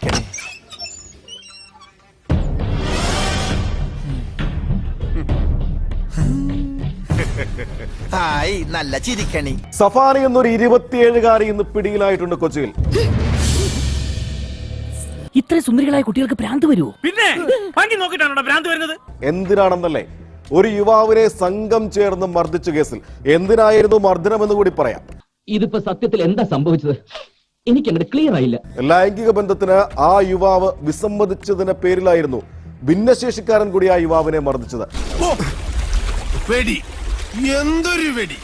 ചിരിക്കണേ. Hi, നല്ല ചിരിക്കണി. സഫാന എന്നൊരു 27-കാരി ഇന്ന് പിടിയിലായിട്ടുണ്ട് കൊച്ചിയിൽ. ഇത്ര സുന്ദരികളായ കുട്ടികൾക്ക് ഭ്രാന്ത് വരുമോ? പിന്നെ നോക്കിട്ടാണോ ഭ്രാന്ത് വരുന്നത്? എന്തിനാണെന്നല്ലേ? ഒരു യുവാവിനെ സംഘം ചേർന്ന് മർദ്ദിച്ച കേസിൽ എന്തിനായിരുന്നു മർദ്ദനമെന്ന് കൂടി പറയാം. ഇതിപ്പോ സത്യത്തിൽ എന്താ സംഭവിച്ചത്? എനിക്ക് അങ്ങോട്ട് ക്ലിയർ ആയില്ല. ലൈംഗിക ബന്ധത്തിന് ആ യുവാവ് വിസമ്മതിച്ചതിന്റെ പേരിലായിരുന്നു ഭിന്നശേഷിക്കാരൻ കൂടി ആ യുവാവിനെ മർദ്ദിച്ചത്. എന്തൊരു വെടി!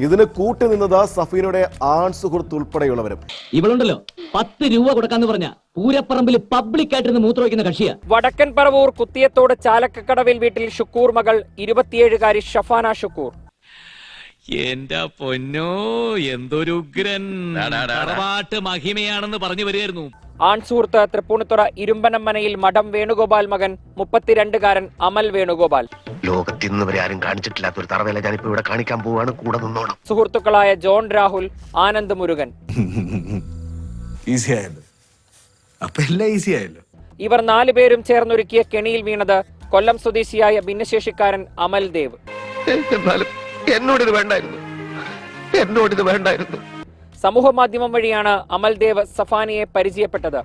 ഇതിന് കൂട്ടുനിന്നത് സഫീനയുടെ ആൺ സുഹൃത്ത് ഉൾപ്പെടെയുള്ളവരും. ഇവളുണ്ടല്ലോ 10 രൂപ കൊടുക്കാന്ന് പറഞ്ഞ പൂരപ്പറമ്പിൽ പബ്ലിക് ആയിട്ടിരുന്ന് മൂത്രമൊഴിക്കുന്ന കക്ഷിയാ. വടക്കൻ പറവൂർ കുത്തിയത്തോട് ചാലക്കക്കടവിൽ വീട്ടിൽ ഷുക്കൂർ മകൾ 27-കാരി ഷഫാന ഷുക്കൂർ. എന്റെ പൊന്നോ, എന്തൊരു ഉഗ്രൻ തറവാട്ട് മഹിമയാണെന്ന് പറഞ്ഞു വരികയായിരുന്നു. ആൺസുഹൃത്ത് തൃപ്പൂണിത്തുറ ഇരുമ്പനമ്മനയിൽ മഠം വേണുഗോപാൽ മകൻ 32-കാരൻ അമൽ വേണുഗോപാൽ. ലോകത്തിൽ നിന്ന് വരെ ആരും കാണിച്ചിട്ടില്ലാത്ത ഒരു തറവേല ഞാനിപ്പോ ഇവിടെ കാണിക്കാൻ പോവാണ്. കൂടെ നിന്നോണം. സുഹൃത്തുക്കളായ ജോൺ രാഹുൽ, ആനന്ദ് മുരുകൻ. ഇവർ 4 പേരും ചേർന്നൊരുക്കിയ കെണിയിൽ വീണത് കൊല്ലം സ്വദേശിയായ ഭിന്നശേഷിക്കാരൻ അമൽ ദേവ്. എന്നോടിത് വേണ്ടായിരുന്നു. സമൂഹ മാധ്യമം വഴിയാണ് അമൽ ദേവ് സഫാനയെ പരിചയപ്പെട്ടത്.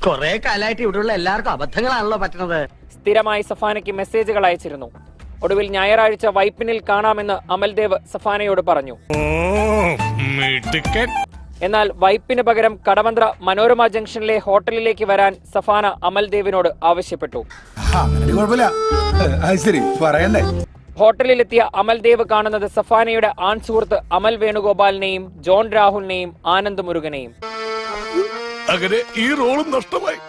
കൊറേ കാലായിട്ട് ഇവിടെയുള്ള എല്ലാവർക്കും അബദ്ധങ്ങളാണല്ലോ പറ്റുന്നത്. സ്ഥിരമായി സഫാനയ്ക്ക് മെസ്സേജുകൾ അയച്ചിരുന്നു. ഒടുവിൽ ഞായറാഴ്ച വൈപ്പിനിൽ കാണാമെന്ന് അമൽദേവ് സഫാനയോട് പറഞ്ഞു. എന്നാൽ വൈപ്പിന് പകരം കടവന്ത്ര മനോരമ ജംഗ്ഷനിലെ ഹോട്ടലിലേക്ക് വരാൻ സഫാന അമൽദേവിനോട് ആവശ്യപ്പെട്ടു. ഹോട്ടലിലെത്തിയ അമൽദേവ് കാണുന്നത് സഫാനയുടെ ആൺ സുഹൃത്ത് അമൽ വേണുഗോപാലിനെയും ജോൺ രാഹുലിനെയും ആനന്ദ് മുരുകനെയും. അങ്ങനെ ഈ റോളും നഷ്ടമായി.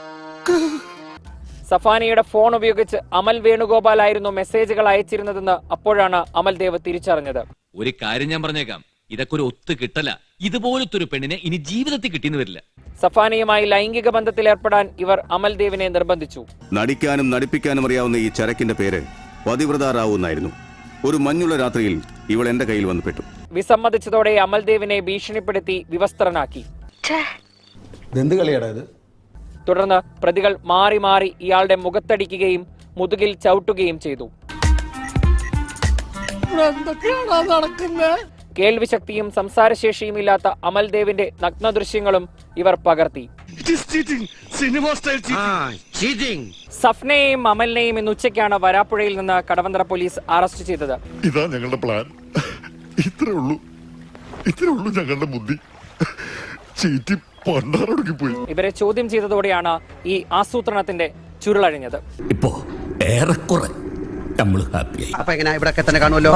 സഫാനയുടെ ഫോൺ ഉപയോഗിച്ച് അമൽ വേണുഗോപാൽ ആയിരുന്നു മെസ്സേജുകൾ അയച്ചിരുന്നതെന്ന് അപ്പോഴാണ് അമൽദേവ് തിരിച്ചറിഞ്ഞത്. ഒരു കാര്യം ഞാൻ പറഞ്ഞേക്കാം, ഇതൊക്കെ ഒരു ഒത്തു കിട്ടല. ഇതുപോലത്തെ ഒരു പെണ്ണിനെ ഇനി ജീവിതത്തിൽ കിട്ടിയെന്ന് വരില്ല. സഫാനയുമായി ലൈംഗിക ബന്ധത്തിൽ ഏർപ്പെടാൻ ഇവർ അമൽദേവിനെ നിർബന്ധിച്ചു. നടിക്കാനും നടിപ്പിക്കാനും അറിയാവുന്ന ഈ ചരക്കിന്റെ പേര് പതിവ്രത റാവു എന്നായിരുന്നു. ഒരു മഞ്ഞുള്ള രാത്രിയിൽ ഇവൾ എന്റെ കയ്യിൽ വന്ന് പെട്ടു. വിസമ്മതിച്ചതോടെ അമൽദേവിനെ ഭീഷണിപ്പെടുത്തി വിവസ്ത്രനാക്കി. തുടർന്ന് പ്രതികൾ മാറി മാറി ഇയാളുടെ മുഖത്തടിക്കുകയും മുതുകിൽ ചവിട്ടുകയും ചെയ്തു. കേൾവിശക്തിയും സംസാരശേഷിയും ഇല്ലാത്ത അമൽദേവിന്റെ നഗ്നദൃശ്യങ്ങളും ഇവർ പകർത്തി. സഫ്നയെയും അമലിനെയും ഇന്ന് ഉച്ചയ്ക്കാണ് വരാപ്പുഴയിൽ നിന്ന് കടവന്ത്ര പോലീസ് അറസ്റ്റ് ചെയ്തത്. ഇതാ ഞങ്ങളുടെ പ്ലാൻ. ഇത്രേ ഉള്ളൂ ഞങ്ങളുടെ ബുദ്ധി. ഇവരെ ചോദ്യം ചെയ്തതോടെയാണ് ഈ ആസൂത്രണത്തിന്റെ ചുരുളഴിഞ്ഞത്. ഇപ്പോ ഏറെക്കുറെ നമ്മൾ ഹാപ്പിയായി. അപ്പൊ എങ്ങനെ ഇവിടെ തന്നെ കാണുമല്ലോ.